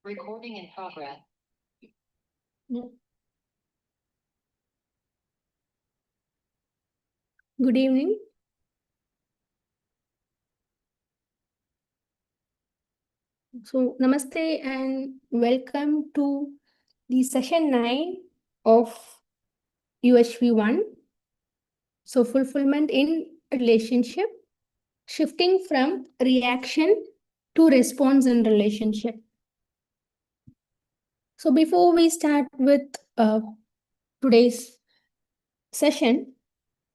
Recording in progress. Good evening. So, namaste and welcome to the session 9 of UHV 1. So, fulfillment in relationship, shifting from reaction to response in relationship. So, before we start with today's session,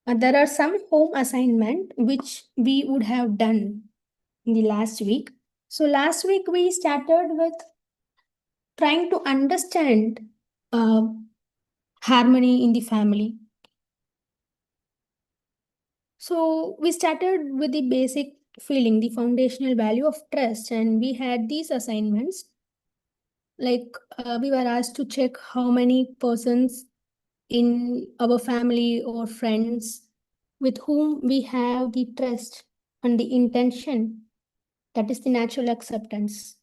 there are some home assignment which we would have done in the last week. So, last week we started with trying to understand harmony in the family. So we started with the basic feeling, the foundational value of trust, and we had these assignments. Like we were asked to check how many persons in our family or friends with whom we have the trust and the intention, that is the natural acceptance,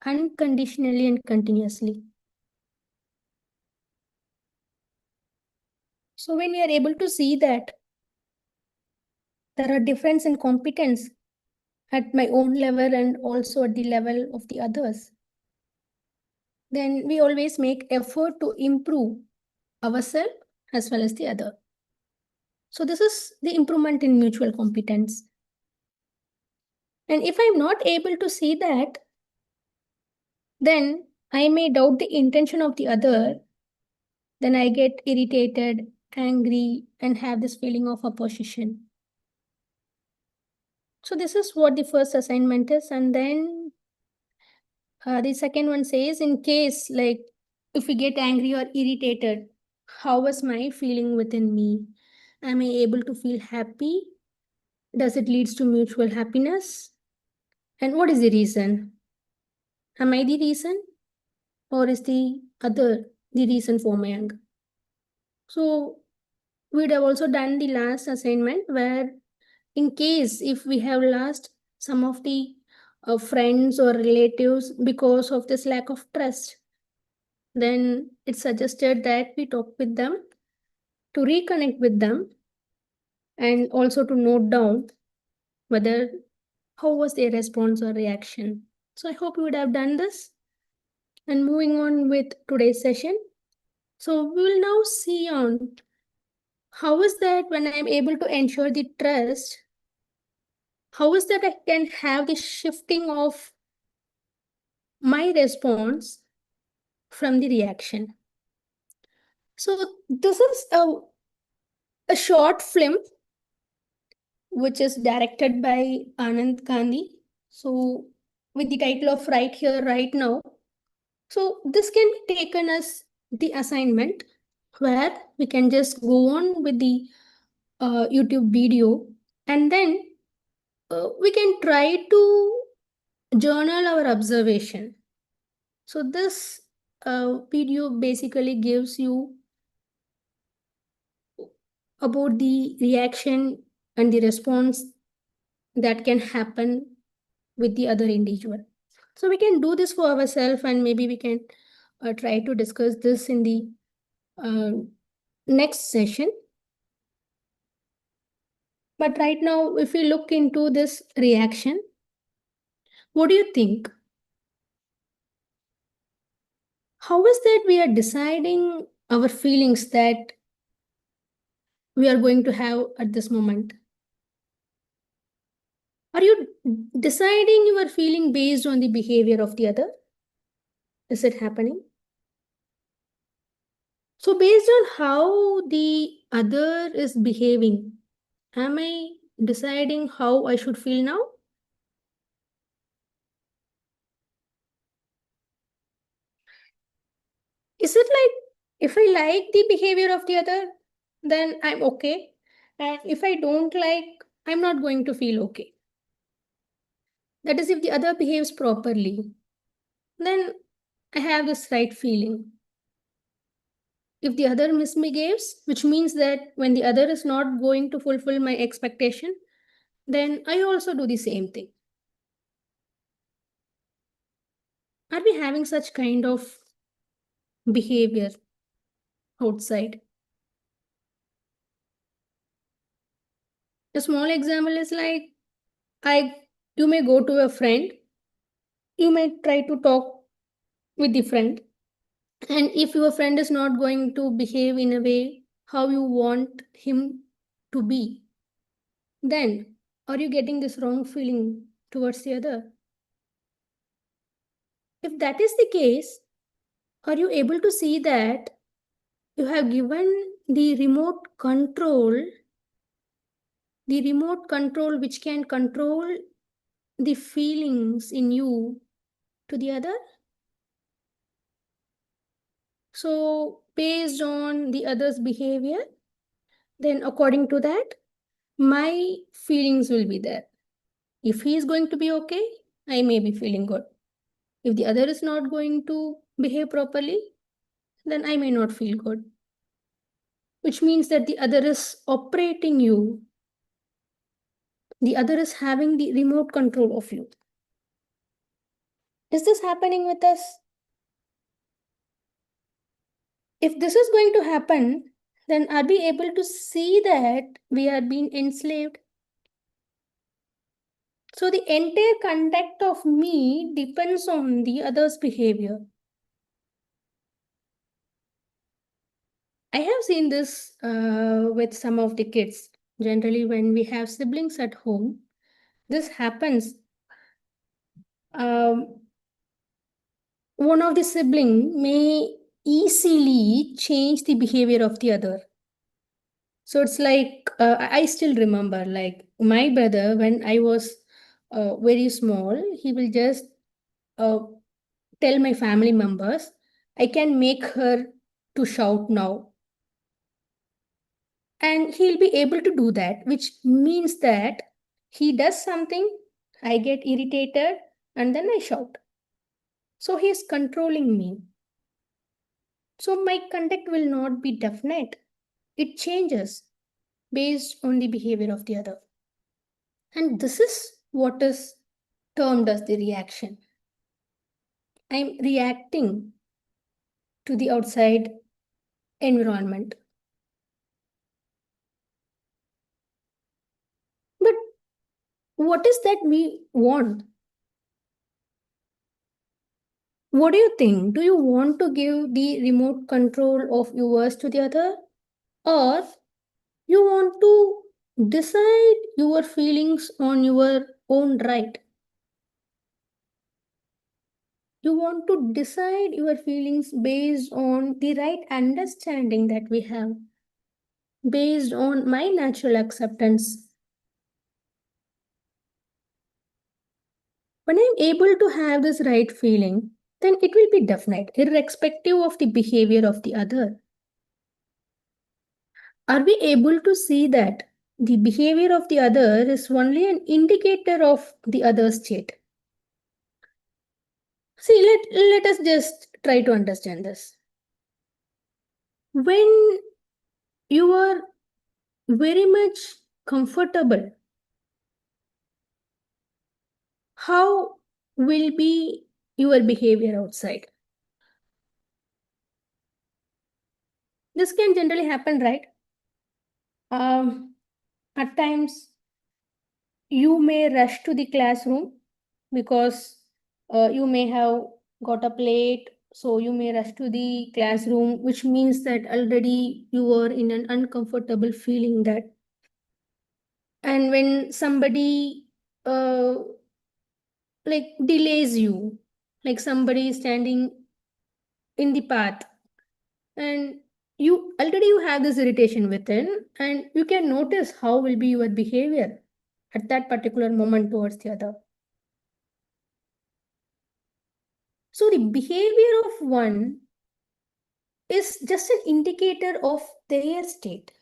unconditionally and continuously. So when we are able to see that there are difference in competence at my own level and also at the level of the others, then we always make effort to improve ourselves as well as the other. So this is the improvement in mutual competence. And if I'm not able to see that, then I may doubt the intention of the other. Then I get irritated, angry, and have this feeling of opposition. So this is what the first assignment is. And then the second one says, in case like if we get angry or irritated, how was my feeling within me? Am I able to feel happy? Does it lead to mutual happiness? And what is the reason? Am I the reason? Or is the other the reason for my anger? So we'd have also done the last assignment where in case if we have lost some of the friends or relatives because of this lack of trust, then it's suggested that we talk with them, to reconnect with them, and also to note down whether how was their response or reaction. So I hope you would have done this. And moving on with today's session. So we will now see on how is that when I am able to ensure the trust, how is that I can have the shifting of my response from the reaction. So this is a short film which is directed by Anand Gandhi. So with the title of Right Here, Right Now. So this can be taken as the assignment where we can just go on with the YouTube video and then we can try to journal our observation. So this video basically gives you about the reaction and the response that can happen with the other individual. So we can do this for ourselves and maybe we can try to discuss this in the next session. But right now, if we look into this reaction, what do you think? How is that we are deciding our feelings that we are going to have at this moment? Are you deciding your feeling based on the behavior of the other? Is it happening? So based on how the other is behaving, am I deciding how I should feel now? Is it like if I like the behavior of the other, then I'm okay. And if I don't like, I'm not going to feel okay. That is, if the other behaves properly, then I have this right feeling. If the other misbehaves, which means that when the other is not going to fulfill my expectation, then I also do the same thing. Are we having such kind of behavior outside? A small example is like, I you may go to a friend, you may try to talk with the friend, and if your friend is not going to behave in a way how you want him to be, then are you getting this wrong feeling towards the other? If that is the case, are you able to see that you have given the remote control which can control the feelings in you to the other? So, based on the other's behavior, then according to that, my feelings will be there. If he is going to be okay, I may be feeling good. If the other is not going to behave properly, then I may not feel good. Which means that the other is operating you, the other is having the remote control of you. Is this happening with us? If this is going to happen, then are we able to see that we are being enslaved? So the entire conduct of me depends on the other's behavior. I have seen this with some of the kids. Generally, when we have siblings at home, this happens. Um, one of the sibling may easily change the behavior of the other. So it's like, I still remember, like my brother, when I was very small, he will just uh, tell my family members, I can make her to shout now. And he'll be able to do that, which means that he does something, I get irritated, and then I shout. So he is controlling me. So my conduct will not be definite. It changes based on the behavior of the other. And this is what is termed as the reaction. I'm reacting to the outside environment. But what is that we want? What do you think? Do you want to give the remote control of yours to the other? Or you want to decide your feelings on your own right? You want to decide your feelings based on the right understanding that we have, based on my natural acceptance. When I'm able to have this right feeling, then it will be definite, irrespective of the behavior of the other. Are we able to see that the behavior of the other is only an indicator of the other's state? See, let us just try to understand this. When you are very much comfortable, how will be your behavior outside? This can generally happen, right? At times, you may rush to the classroom because you may have got up late, so you may rush to the classroom, which means that already you are in an uncomfortable feeling that. And when somebody uh, like delays you, like somebody is standing in the path, and you have this irritation within, and you can notice how will be your behavior at that particular moment towards the other. So the behavior of one is just an indicator of their state.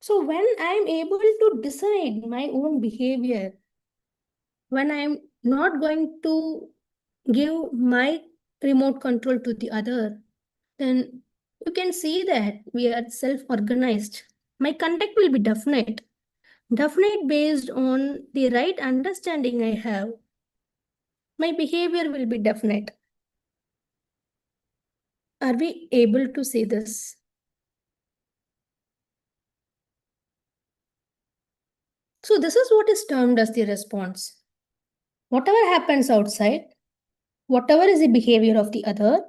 So when I'm able to decide my own behavior, when I'm not going to give my remote control to the other, then you can see that we are self-organized. My conduct will be definite. definite based on the right understanding I have, my behavior will be definite. Are we able to see this? So this is what is termed as the response. Whatever happens outside, whatever is the behavior of the other,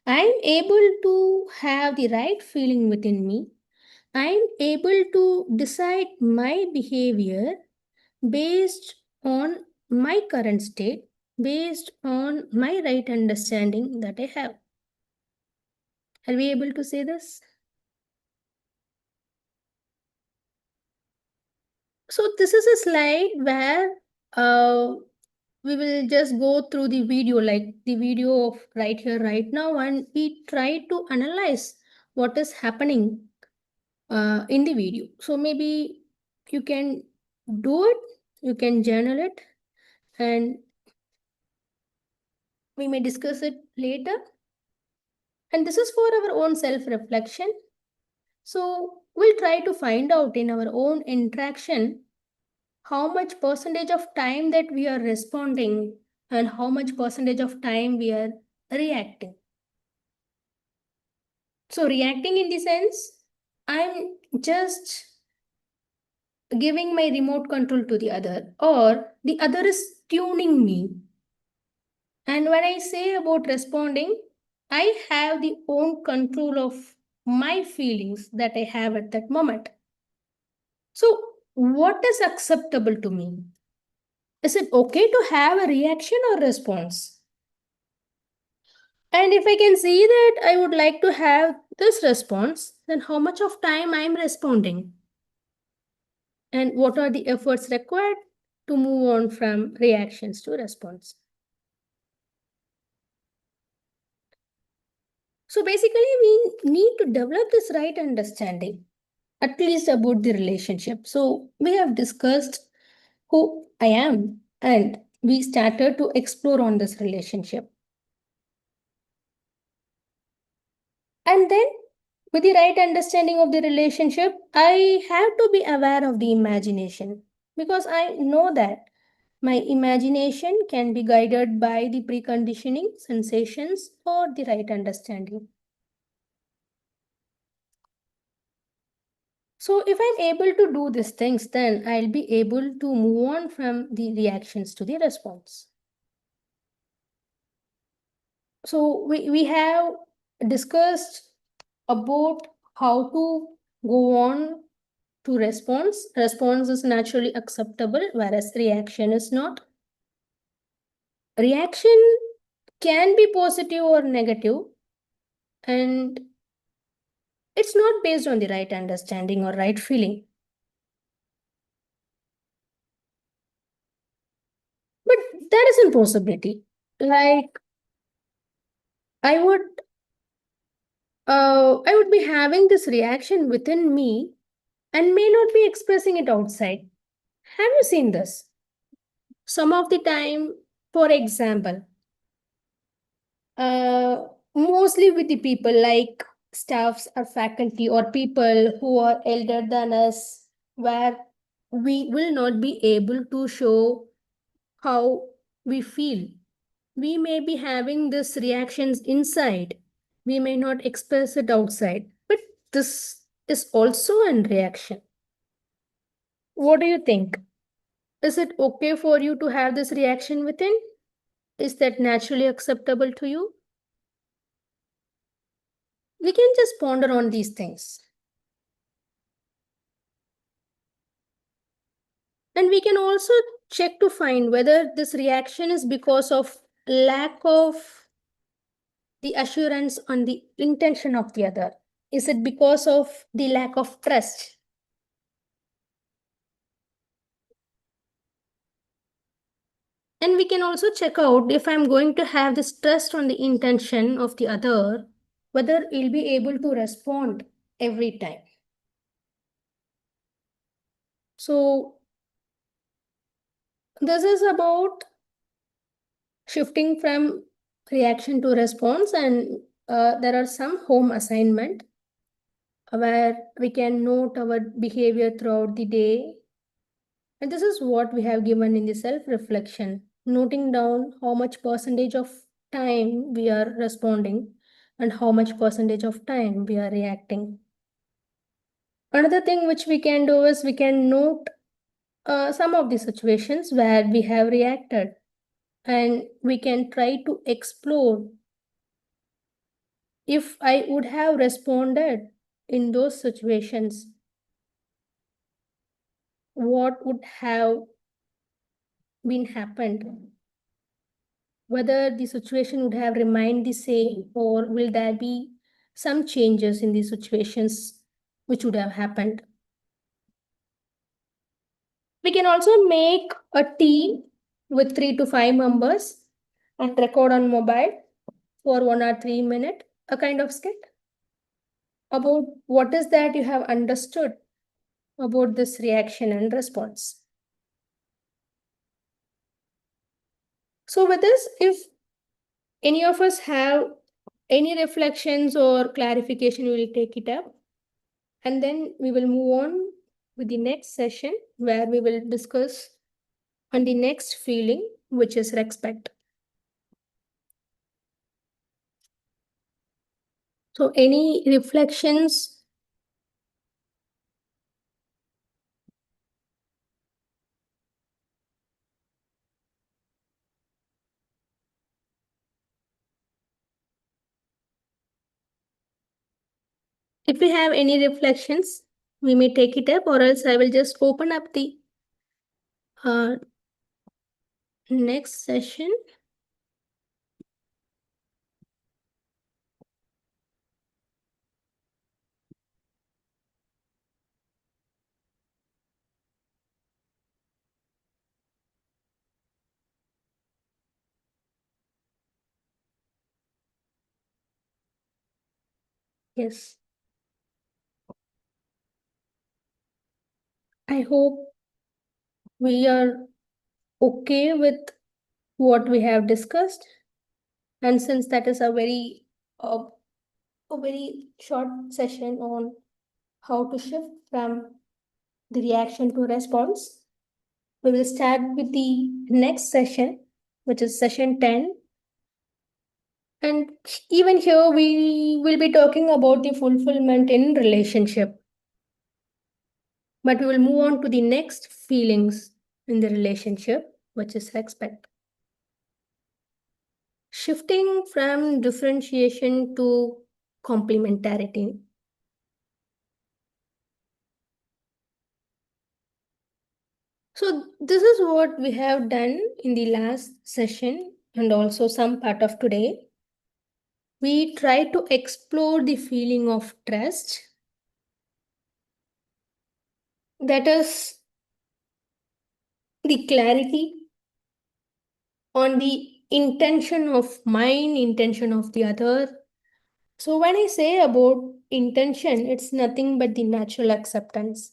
I am able to have the right feeling within me. I am able to decide my behavior based on my current state, based on my right understanding that I have. Are we able to say this? So this is a slide where we will just go through the video, like the video of right here, right now, and we try to analyze what is happening in the video. So maybe you can do it, you can journal it, and we may discuss it later. And this is for our own self-reflection. So we'll try to find out in our own interaction how much percentage of time that we are responding and how much percentage of time we are reacting. So reacting in the sense, I'm just giving my remote control to the other, or the other is tuning me. And when I say about responding, I have the own control of my feelings that I have at that moment. So what is acceptable to me? Is it okay to have a reaction or response? And if I can see that I would like to have this response, then how much of time I am responding? And what are the efforts required to move on from reactions to response? So basically, we need to develop this right understanding, at least about the relationship. So we have discussed who I am, and we started to explore on this relationship. And then, with the right understanding of the relationship, I have to be aware of the imagination, because I know that my imagination can be guided by the preconditioning, sensations, or the right understanding. So, if I'm able to do these things, then I'll be able to move on from the reactions to the response. So, we have discussed about how to go on to response. Response is naturally acceptable, whereas reaction is not. Reaction can be positive or negative, and it's not based on the right understanding or right feeling. But there is a possibility. Like I I would be having this reaction within me and may not be expressing it outside. Have you seen this? Some of the time, for example, mostly with the people like staffs or faculty or people who are elder than us, where we will not be able to show how we feel. We may be having this reactions inside. We may not express it outside, but this is also a reaction. What do you think? Is it okay for you to have this reaction within? Is that naturally acceptable to you? We can just ponder on these things. And we can also check to find whether this reaction is because of lack of the assurance on the intention of the other. Is it because of the lack of trust? And we can also check out if I'm going to have this trust on the intention of the other, whether he'll be able to respond every time. So this is about shifting from reaction to response, and there are some home assignment where we can note our behavior throughout the day, And this is what we have given in the self-reflection, noting down how much percentage of time we are responding and how much percentage of time we are reacting. Another thing which we can do is we can note some of the situations where we have reacted, and we can try to explore if I would have responded in those situations, what would have been happened, whether the situation would have remained the same, or will there be some changes in the situations which would have happened. We can also make a team with 3 to 5 members and record on mobile for 1 or 3 minutes, a kind of skit about what is that you have understood about this reaction and response. So with this, if any of us have any reflections or clarification, we will take it up. And then we will move on with the next session where we will discuss on the next feeling, which is respect. So any reflections? If we have any reflections, we may take it up, or else I will just open up the next session. Yes. I hope we are okay with what we have discussed. And since that is uh, a very short session on how to shift from the reaction to response, we will start with the next session, which is session 10. And even here, we will be talking about the fulfillment in relationship. But we will move on to the next feelings in the relationship, which is respect. Shifting from differentiation to complementarity. So, this is what we have done in the last session and also some part of today. We try to explore the feeling of trust, that is the clarity on the intention of mine, intention of the other. So, when I say about intention, it's nothing but the natural acceptance.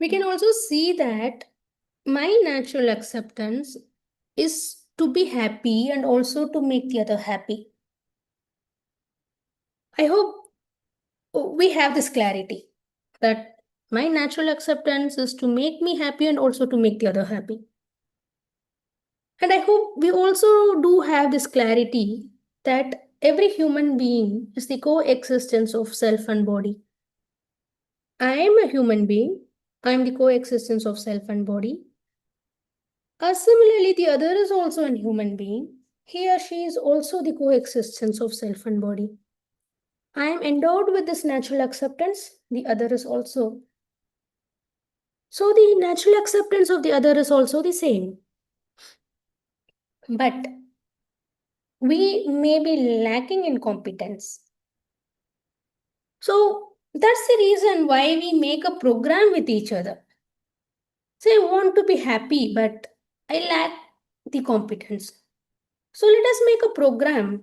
We can also see that my natural acceptance is to be happy and also to make the other happy. I hope we have this clarity that my natural acceptance is to make me happy and also to make the other happy. And I hope we also do have this clarity that every human being is the coexistence of self and body. I am a human being. I am the coexistence of self and body. Similarly, the other is also a human being. He or she is also the coexistence of self and body. I am endowed with this natural acceptance. The other is also. So the natural acceptance of the other is also the same. But we may be lacking in competence. So that's the reason why we make a program with each other. Say, I want to be happy, but I lack the competence. So let us make a program.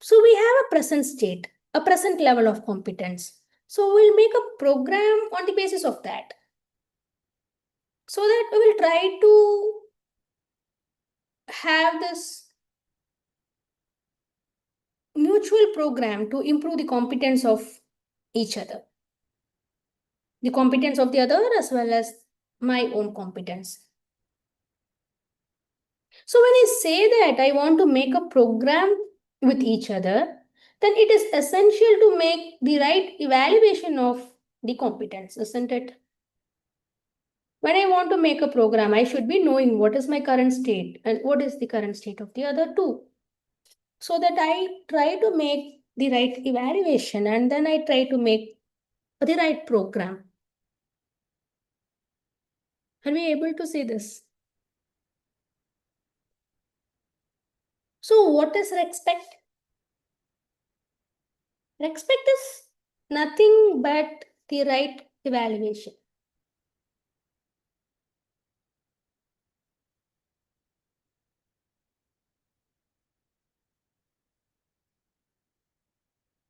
So we have a present state, a present level of competence. So we'll make a program on the basis of that. So that we will try to have this mutual program to improve the competence of each other, the competence of the other as well as my own competence. So when I say that I want to make a program with each other, then it is essential to make the right evaluation of the competence, isn't it? When I want to make a program, I should be knowing what is my current state and what is the current state of the other two, so that I try to make the right evaluation and then I try to make the right program. Are we able to see this? So what is respect? Respect is nothing but the right evaluation.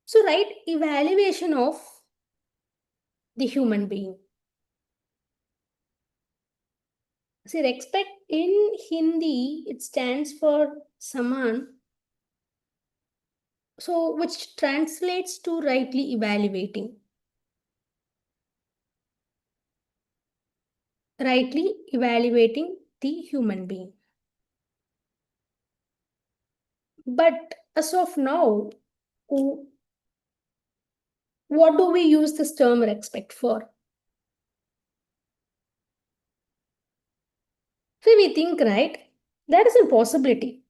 So right evaluation of the human being. See, respect in Hindi, it stands for saman, so which translates to rightly evaluating the human being. But as of now, what do we use this term respect for? So we think, right, that is a possibility.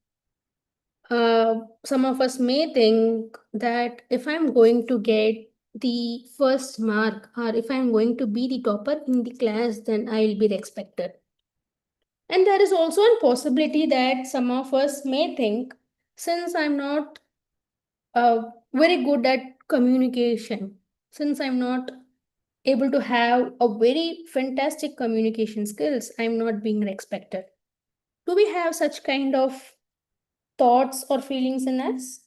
Some of us may think that if I'm going to get the first mark or if I'm going to be the topper in the class, then I'll be respected. And there is also a possibility that some of us may think, since I'm not very good at communication, since I'm not able to have a very fantastic communication skills, I'm not being respected. Do we have such kind of thoughts or feelings in us?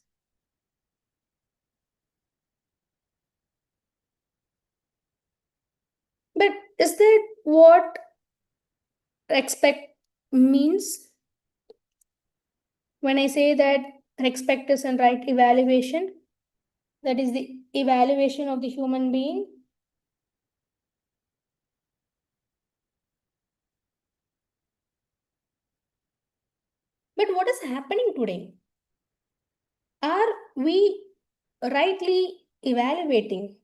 But is that what respect means? When I say that respect is a right evaluation, that is the evaluation of the human being. But what is happening today? Are we rightly evaluating?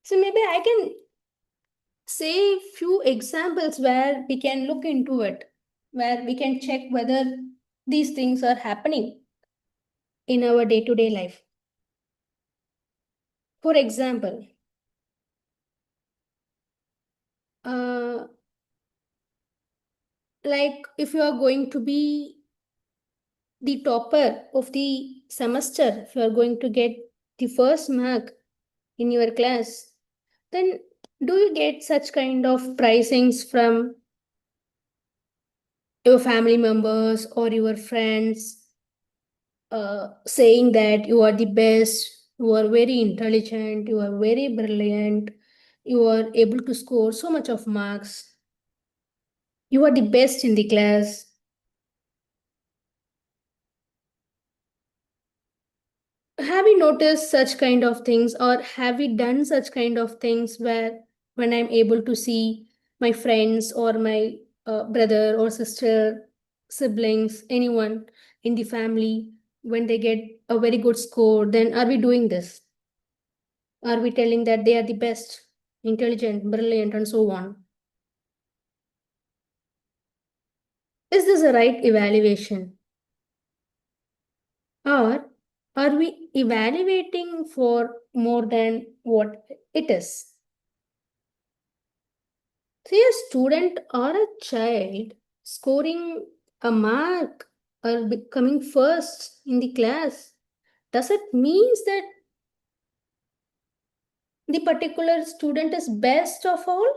So maybe I can say few examples where we can look into it, where we can check whether these things are happening in our day-to-day life. For example, uh, like if you are going to be the topper of the semester, if you are going to get the first mark in your class, then do you get such kind of pricings from your family members or your friends, saying that you are the best, you are very intelligent, you are very brilliant, you are able to score so much of marks, you are the best in the class? Have you noticed such kind of things, or have we done such kind of things where when I'm able to see my friends or my brother or sister, siblings, anyone in the family, when they get a very good score, then are we doing this? Are we telling that they are the best, intelligent, brilliant, and so on? Is this a right evaluation? Or are we evaluating for more than what it is? See, a student or a child scoring a mark or becoming first in the class, does it means that the particular student is best of all?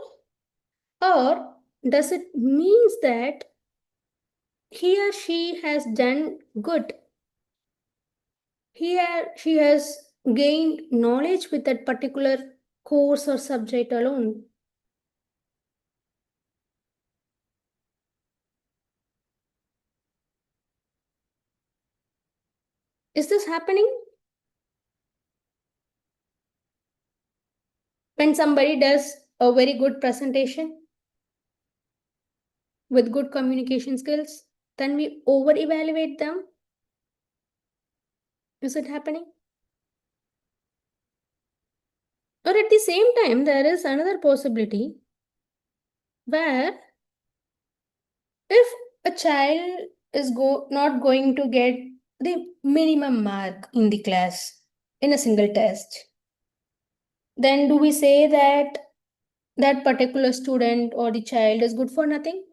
Or does it means that he or she has done good? She has gained knowledge with that particular course or subject alone. Is this happening? When somebody does a very good presentation with good communication skills, then we over evaluate them. Is it happening? Or at the same time, there is another possibility where if a child is not going to get the minimum mark in the class in a single test, then do we say that that particular student or the child is good for nothing?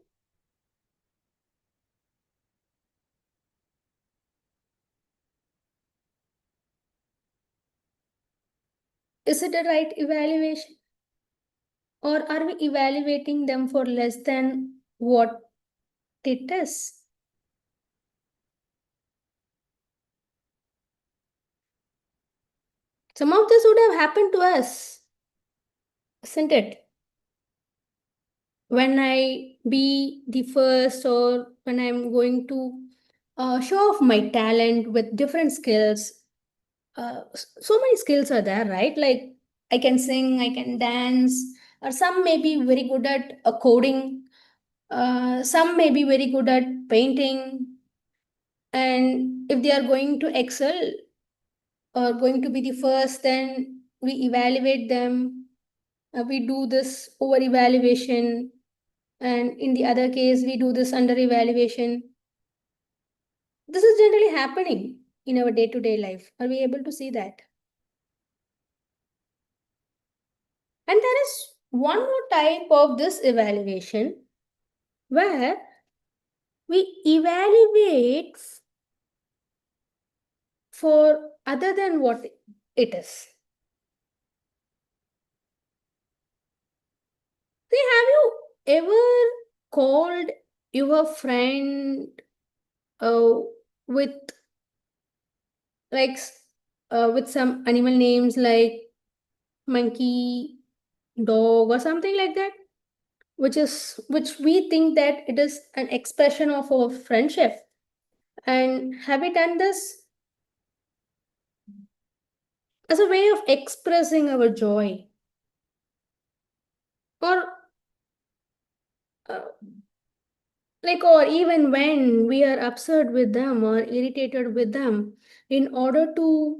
Is it a right evaluation? Or are we evaluating them for less than what they test? Some of this would have happened to us, isn't it? When I be the first, or when I'm going to show off my talent with different skills. So many skills are there, right? Like I can sing, I can dance, or some may be very good at coding, some may be very good at painting. And if they are going to excel or going to be the first, then we evaluate them. We do this over evaluation, and in the other case, we do this under evaluation. This is generally happening in our day to day life. Are we able to see that? And there is one more type of this evaluation where we evaluate for other than what it is. See, have you ever called your friend uh, with like with some animal names like monkey, dog, or something like that, which we think that it is an expression of our friendship? And have we done this as a way of expressing our joy? Or uh, or even when we are upset with them or irritated with them, in order to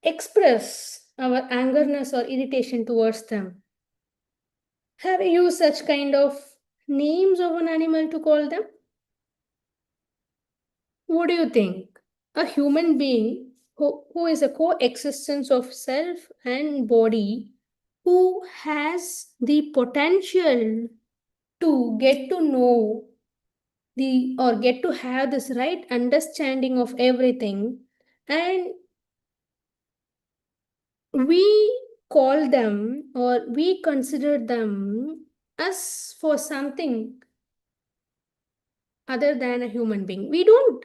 express our angerness or irritation towards them, have you used such kind of names of an animal to call them? What do you think? A human being who is a coexistence of self and body, who has the potential to get to know the or get to have this right understanding of everything, and we call them or we consider them as for something other than a human being. We don't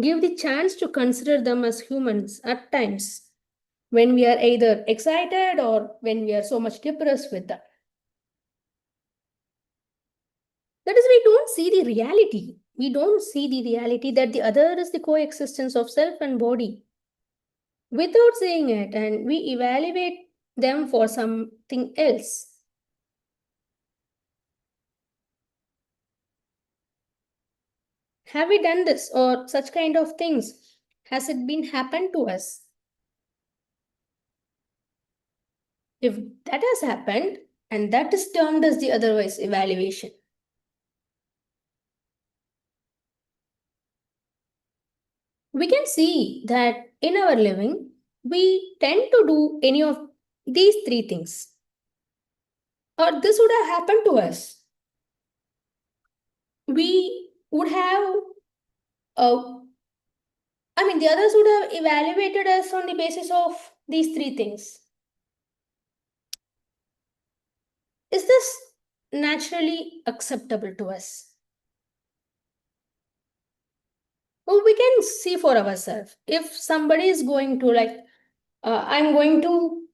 give the chance to consider them as humans at times when we are either excited or when we are so much depressed with them. That is, we don't see the reality. We don't see the reality that the other is the coexistence of self and body without seeing it, and we evaluate them for something else. Have we done this or such kind of things? Has it been happened to us? If that has happened, and that is termed as the otherwise evaluation. We can see that in our living, we tend to do any of these three things. Or this would have happened to us. We would have, the others would have evaluated us on the basis of these three things. Is this naturally acceptable to us? Well, we can see for ourselves. If somebody is going to I'm going to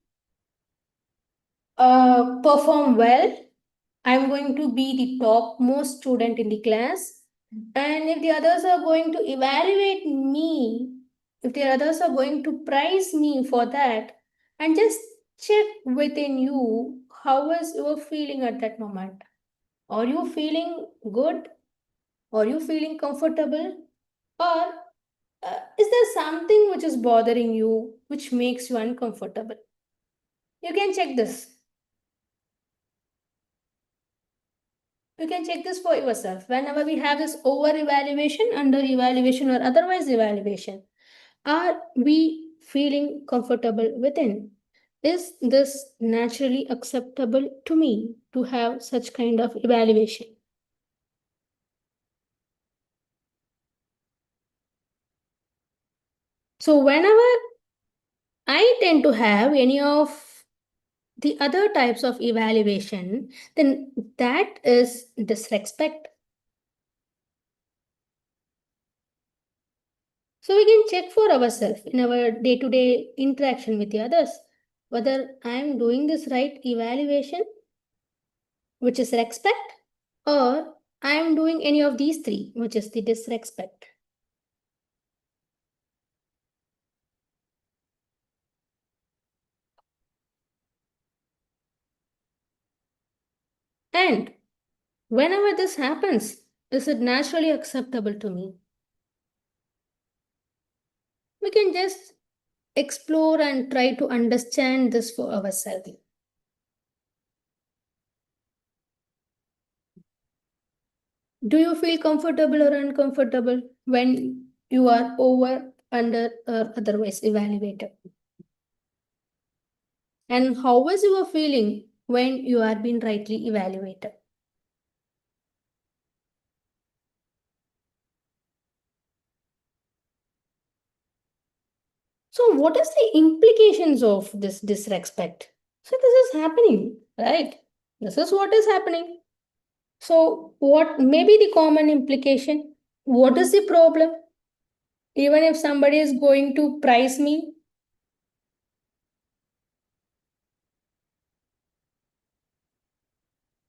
perform well, I'm going to be the top most student in the class, And if the others are going to evaluate me, if the others are going to prize me for that, and just check within you, how is your feeling at that moment? Are you feeling good? Are you feeling comfortable? Or is there something which is bothering you, which makes you uncomfortable? You can check this. You can check this for yourself. Whenever we have this over evaluation, under evaluation, or otherwise evaluation, are we feeling comfortable within? Is this naturally acceptable to me to have such kind of evaluation? So, whenever I tend to have any of the other types of evaluation, then that is disrespect. So we can check for ourselves in our day-to-day interaction with the others whether I am doing this right evaluation, which is respect, or I am doing any of these three, which is the disrespect. And whenever this happens, is it naturally acceptable to me? We can just explore and try to understand this for ourselves. Do you feel comfortable or uncomfortable when you are over, under, or otherwise evaluated? And how is your feeling when you are being rightly evaluated? So, what is the implications of this disrespect? So, this is happening, right? This is what is happening. So, what may be the common implication? What is the problem? Even if somebody is going to prize me,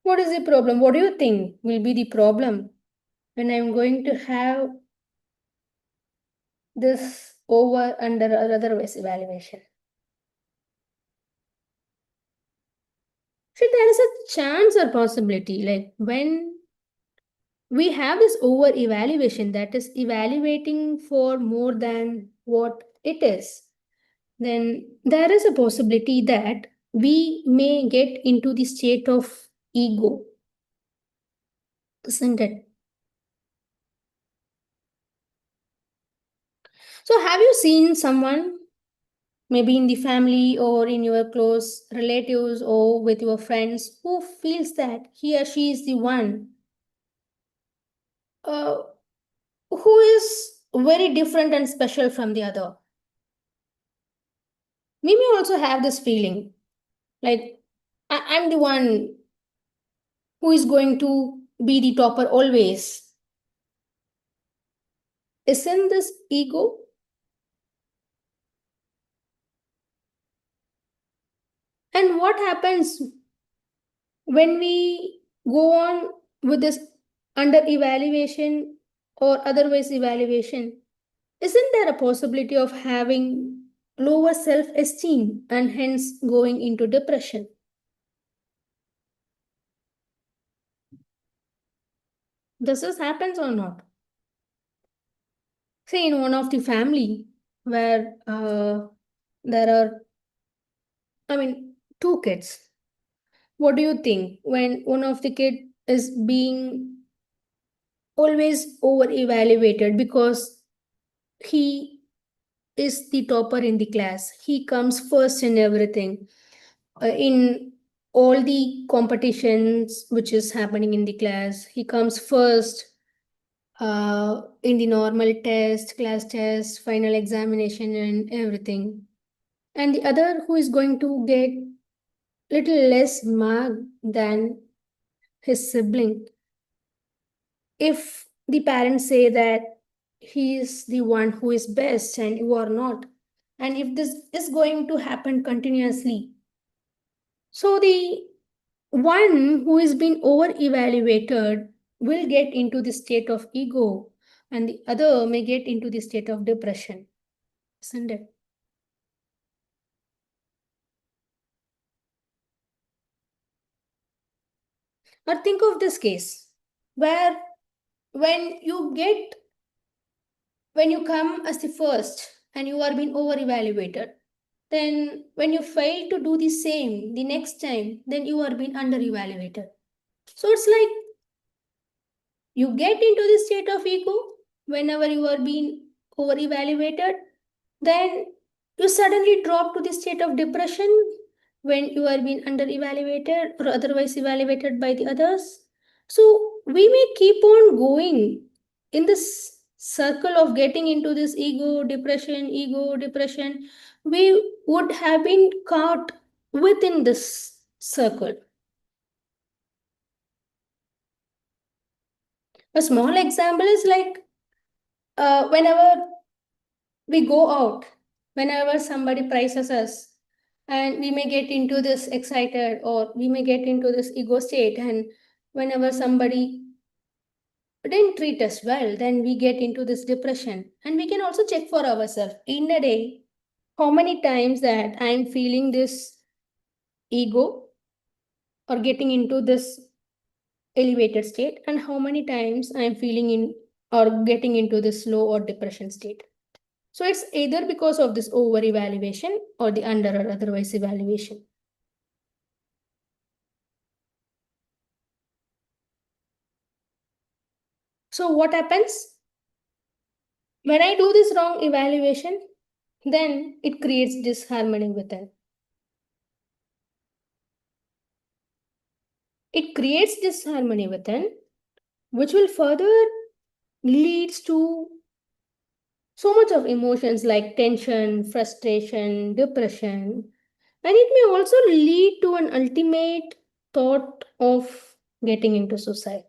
what is the problem? What do you think will be the problem when I'm going to have this over, under, or otherwise evaluation? So there is a chance or possibility, like when we have this over evaluation that is evaluating for more than what it is, then there is a possibility that we may get into the state of ego, isn't it? So, have you seen someone, maybe in the family or in your close relatives or with your friends, who feels that he or she is the one uh, who is very different and special from the other? We may also have this feeling like I'm the one who is going to be the topper always. Isn't this ego? And what happens when we go on with this under evaluation or otherwise evaluation? Isn't there a possibility of having lower self esteem and hence going into depression? Does this happens or not? Say in one of the family where there are, I mean, two kids. What do you think when one of the kid is being always over evaluated because he is the topper in the class? He comes first in everything, in all the competitions which is happening in the class. He comes first in the normal test, class test, final examination, and everything. And the other who is going to get little less mark than his sibling, if the parents say that he is the one who is best and you are not, and if this is going to happen continuously, so the one who is being over evaluated will get into the state of ego and the other may get into the state of depression, isn't it? Or think of this case where when you get when you come as the first and you are being over evaluated, then when you fail to do the same the next time, then you are being under evaluated. So it's like you get into the state of ego whenever you are being over evaluated, then you suddenly drop to the state of depression when you are being under evaluated or otherwise evaluated by the others. So we may keep on going in this circle of getting into this ego depression. We would have been caught within this circle. A small example is like whenever we go out, whenever somebody praises us, and we may get into this excited or we may get into this ego state, and whenever somebody didn't treat us well, then we get into this depression. And we can also check for ourselves in a day how many times that I'm feeling this ego or getting into this elevated state, and how many times I'm feeling in or getting into this low or depression state. So it's either because of this over evaluation or the under or otherwise evaluation. So what happens? When I do this wrong evaluation, then it creates disharmony within. It creates disharmony within, which will further leads to so much of emotions like tension, frustration, depression, and it may also lead to an ultimate thought of getting into suicide.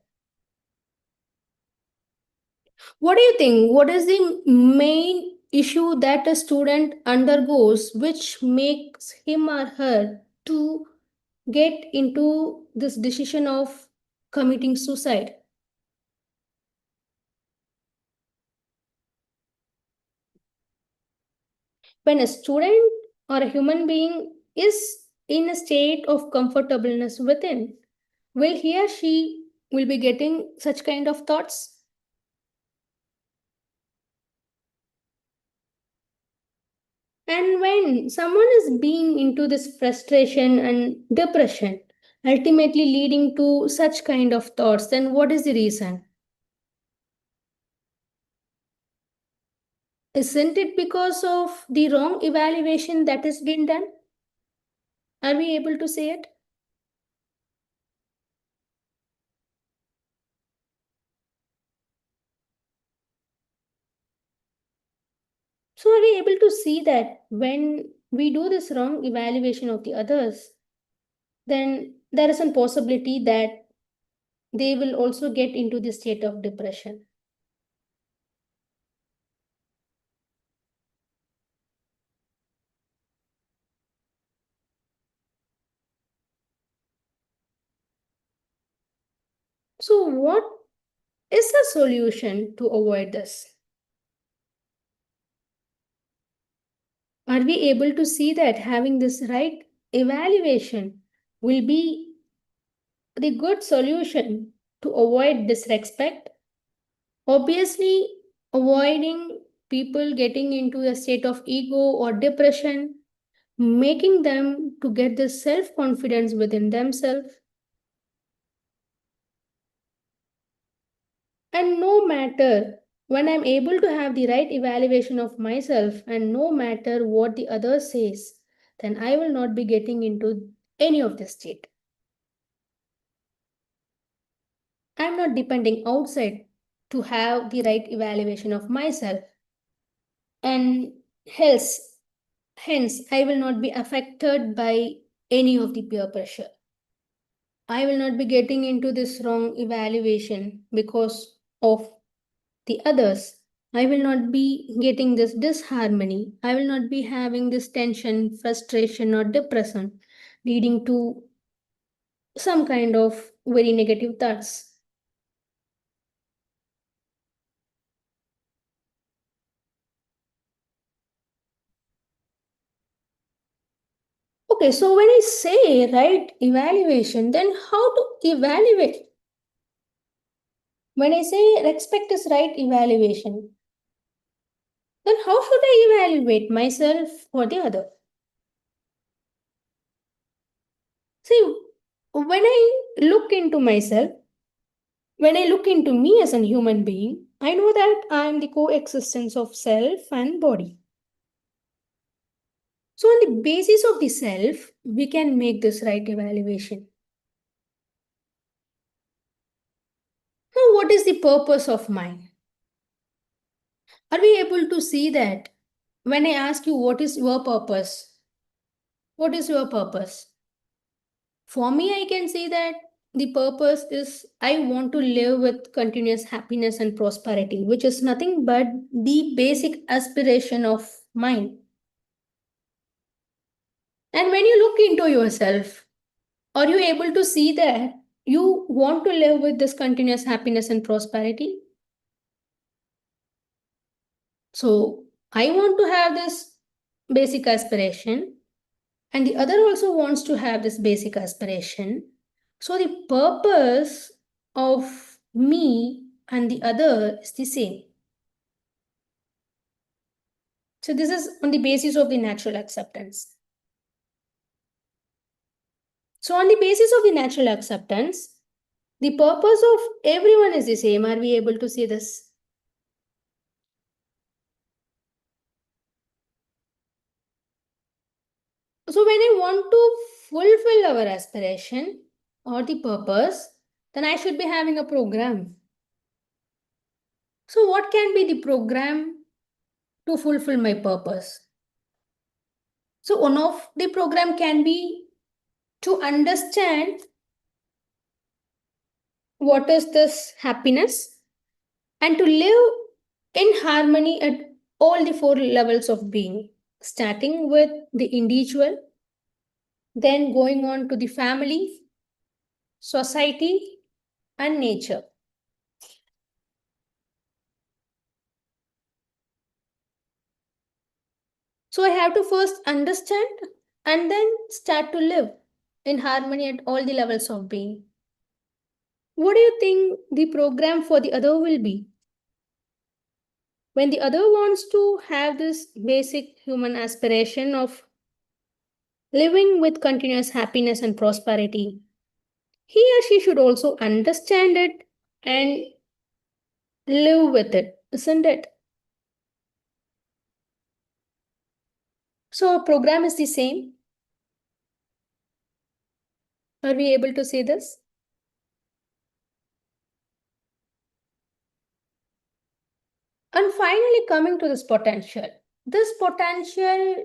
What do you think? What is the main issue that a student undergoes which makes him or her to get into this decision of committing suicide? When a student or a human being is in a state of comfortableness within, will he or she will be getting such kind of thoughts? And when someone is being into this frustration and depression, ultimately leading to such kind of thoughts, then what is the reason? Isn't it because of the wrong evaluation that has been done? Are we able to say it? So are we able to see that when we do this wrong evaluation of the others, then there is a possibility that they will also get into the state of depression. So what is the solution to avoid this? Are we able to see that having this right evaluation will be the good solution to avoid disrespect? Obviously, avoiding people getting into a state of ego or depression, making them to get the self-confidence within themselves. And no matter when I'm able to have the right evaluation of myself, and no matter what the other says, then I will not be getting into any of this state. I'm not depending outside to have the right evaluation of myself. And hence, I will not be affected by any of the peer pressure. I will not be getting into this wrong evaluation because of the others. I will not be getting this disharmony. I will not be having this tension, frustration, or depression, leading to some kind of very negative thoughts. Okay, so when I say right evaluation, then how to evaluate? When I say respect is right evaluation, then how should I evaluate myself or the other? See, when I look into myself, when I look into me as a human being, I know that I am the coexistence of self and body. So, on the basis of the self, we can make this right evaluation. Now, what is the purpose of mine? Are we able to see that? When I ask you, what is your purpose? What is your purpose? For me, I can say that the purpose is I want to live with continuous happiness and prosperity, which is nothing but the basic aspiration of mine. And when you look into yourself, are you able to see that you want to live with this continuous happiness and prosperity? So, I want to have this basic aspiration, and the other also wants to have this basic aspiration. So, the purpose of me and the other is the same. So, this is on the basis of the natural acceptance. So, on the basis of the natural acceptance, the purpose of everyone is the same. Are we able to see this? So, when I want to fulfill our aspiration or the purpose, then I should be having a program. So, what can be the program to fulfill my purpose? So, one of the program can be to understand what is this happiness and to live in harmony at all the four levels of being, starting with the individual, then going on to the family, society, and nature. So I have to first understand and then start to live in harmony at all the levels of being. What do you think the program for the other will be? When the other wants to have this basic human aspiration of living with continuous happiness and prosperity, he or she should also understand it and live with it, isn't it? So, our program is the same. Are we able to see this? And finally, coming to this potential. This potential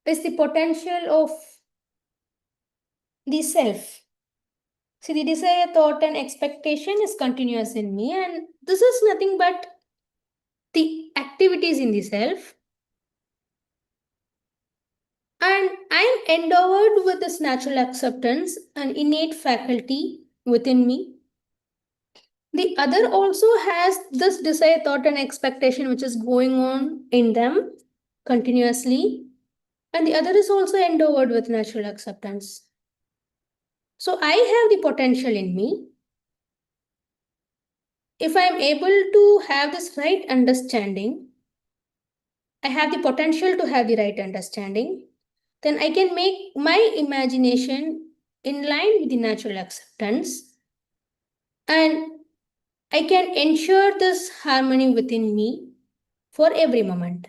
is the potential of the self. See, the desire, thought, and expectation is continuous in me, and this is nothing but the activities in the self. And I am endowed with this natural acceptance and innate faculty within me. The other also has this desire, thought, and expectation which is going on in them continuously. And the other is also endowed with natural acceptance. So I have the potential in me. If I am able to have this right understanding, I have the potential to have the right understanding, then I can make my imagination in line with the natural acceptance, and I can ensure this harmony within me for every moment.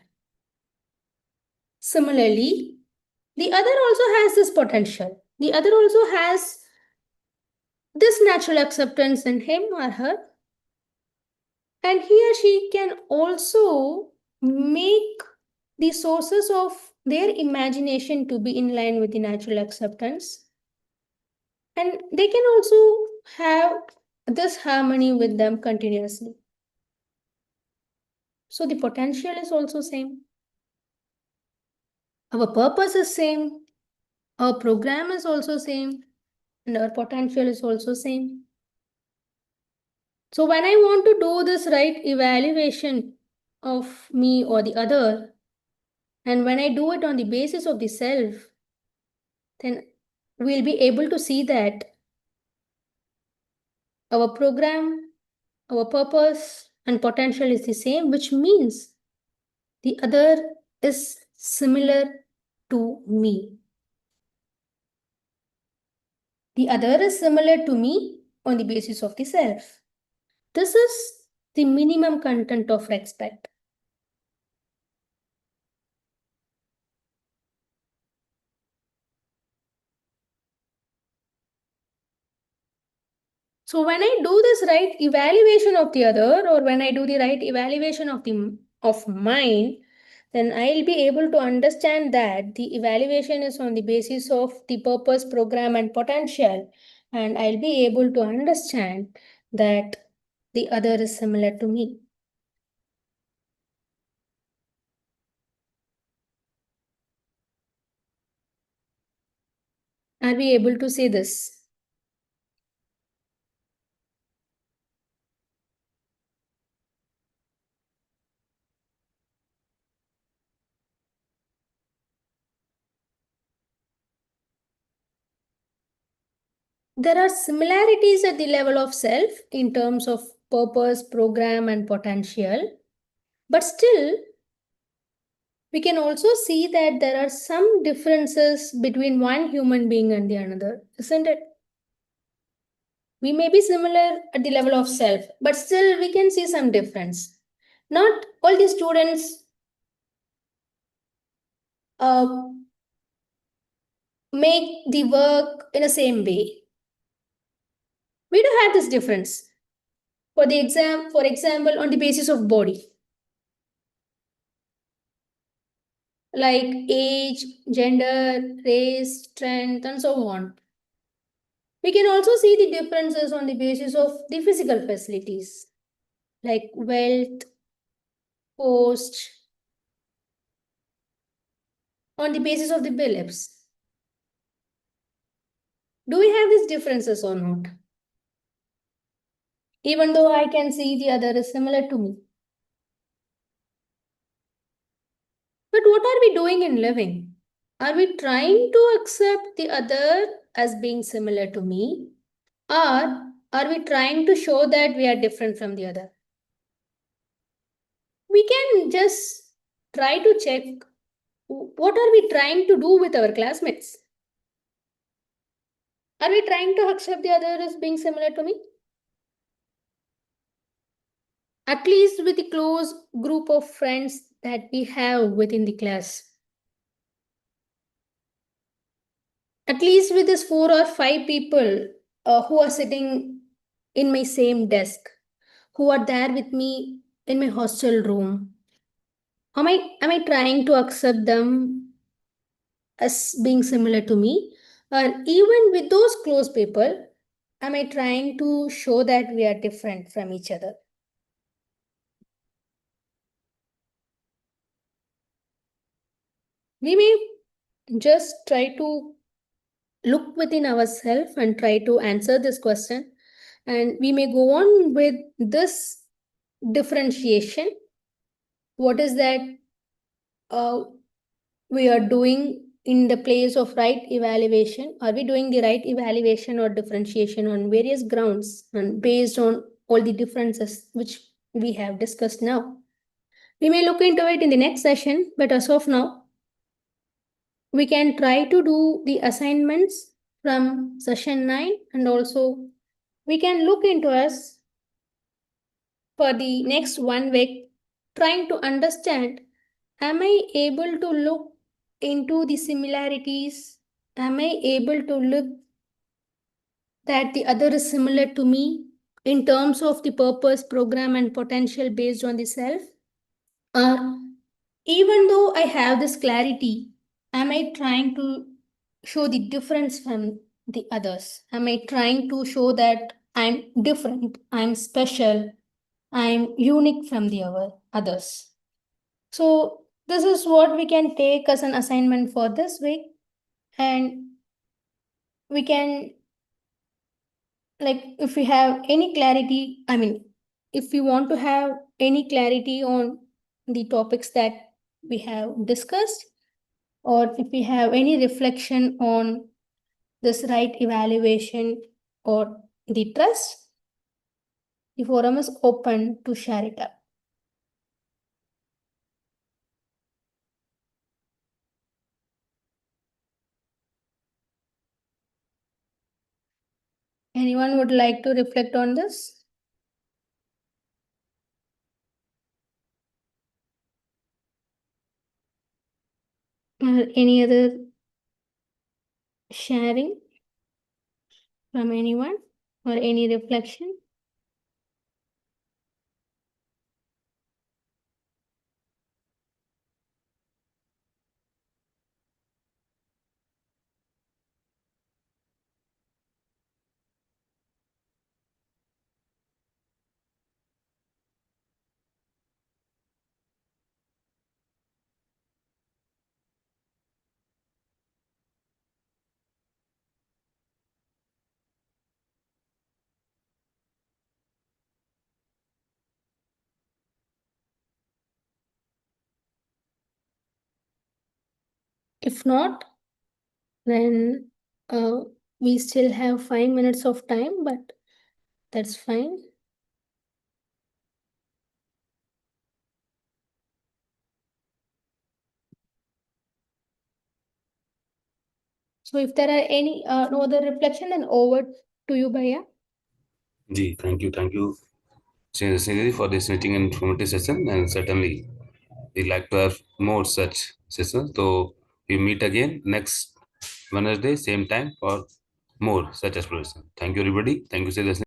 Similarly, the other also has this potential. The other also has this natural acceptance in him or her, and he or she can also make the sources of their imagination to be in line with the natural acceptance, and they can also have this harmony with them continuously. So the potential is also same. Our purpose is same. Our program is also same. And our potential is also same. So when I want to do this right evaluation of me or the other, and when I do it on the basis of the self, then we'll be able to see that our program, our purpose and potential is the same, which means the other is similar to me. The other is similar to me on the basis of the self. This is the minimum content of respect. So when I do this right evaluation of the other, or when I do the right evaluation of mine, then I'll be able to understand that the evaluation is on the basis of the purpose, program, and potential. And I'll be able to understand that the other is similar to me. Are we able to see this? There are similarities at the level of self in terms of purpose, program, and potential. But still, we can also see that there are some differences between one human being and the another, isn't it? We may be similar at the level of self, but still we can see some difference. Not all the students uh, make the work in the same way. We do have this difference. For example, on the basis of body, like age, gender, race, strength, and so on. We can also see the differences on the basis of the physical facilities, like wealth, post, on the basis of the beliefs. Do we have these differences or not? Even though I can see the other is similar to me. But what are we doing in living? Are we trying to accept the other as being similar to me? Or are we trying to show that we are different from the other? We can just try to check what are we trying to do with our classmates? Are we trying to accept the other as being similar to me? At least with the close group of friends that we have within the class. At least with this 4 or 5 people who are sitting in my same desk, who are there with me in my hostel room. Am I trying to accept them as being similar to me? Or even with those close people, am I trying to show that we are different from each other? We may just try to look within ourselves and try to answer this question. And we may go on with this differentiation. What is that we are doing in the place of right evaluation? Are we doing the right evaluation or differentiation on various grounds and based on all the differences which we have discussed now? We may look into it in the next session, but as of now, we can try to do the assignments from session 9, and also we can look into us for the next 1 week trying to understand, am I able to look into the similarities? Am I able to look that the other is similar to me in terms of the purpose, program, and potential based on the self? Or even though I have this clarity, am I trying to show the difference from the others? Am I trying to show that I'm different, I'm special, I'm unique from the others? So this is what we can take as an assignment for this week. And we can, like, if we have any clarity, if we want to have any clarity on the topics that we have discussed, or if we have any reflection on this right evaluation or the trust, the forum is open to share it up. Anyone would like to reflect on this? Or any other sharing from anyone or any reflection? If not, then we still have 5 minutes of time, but that's fine. So if there are any no other reflection, then over to you, Bhaiya. Ji, thank you, Srinidhi, for this meeting and informative session. And certainly, we like to have more such sessions. So we meet again next Wednesday, same time for more such exploration. Thank you, everybody. Thank you, Srinidhi.